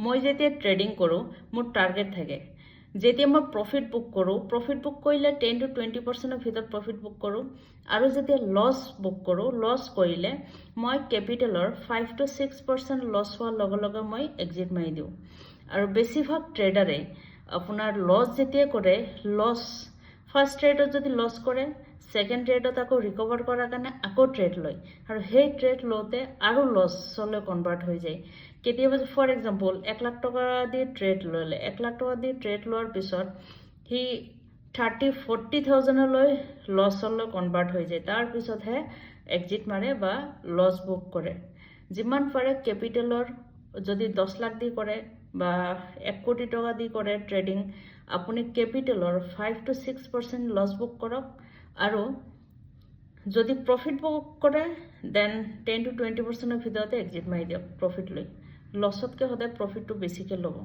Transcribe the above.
মই যেতিয়া ট্ৰেডিং কৰোঁ মোৰ টাৰ্গেট থাকে যেতিয়া মই প্ৰফিট বুক কৰোঁ প্ৰফিট বুক কৰিলে 10 to 20% ভিতৰত প্ৰফিট বুক কৰোঁ আৰু যেতিয়া লছ বুক কৰোঁ লছ কৰিলে মই কেপিটেলৰ 5 to 6% লছ হোৱাৰ লগে লগে মই এক্সিট মাৰি দিওঁ আৰু বেছিভাগ ট্ৰেডাৰে আপোনাৰ লছ যেতিয়া কৰে লছ ফাৰ্ষ্ট ট্ৰেডত যদি লছ কৰে সেকেন্ড ট্ৰেডত আকৌ ৰিকভাৰ কৰাৰ কাৰণে আকৌ ট্ৰেড লয় আৰু সেই ট্ৰেড লওঁতে আৰু লছলৈ কনভাৰ্ট হৈ যায় কেতিয়াবা ফৰ এক্সাম্পল 1 লাখ টকা দি ট্ৰেড ল'লে 1 লাখ টকা দি ট্ৰেড লোৱাৰ পিছত সি 30-40,000 লৈ লছলৈ কনভাৰ্ট হৈ যায় তাৰ পিছতহে এক্সিট মাৰে বা লছ বুক কৰে যিমান পাৰে কেপিটেলৰ যদি 10 লাখ দি কৰে বা 1 কোটি টকা দি কৰে ট্ৰেডিং আপুনি কেপিটেলৰ 5 to 6% লছ বুক কৰক আৰু যদি প্ৰফিট বুক কৰে দেন 10 to 20% ভিতৰতে এক্সিট মাৰি দিয়ক প্ৰফিট লৈ লছতকৈ সদায় প্ৰফিটটো বেছিকৈ ল'ব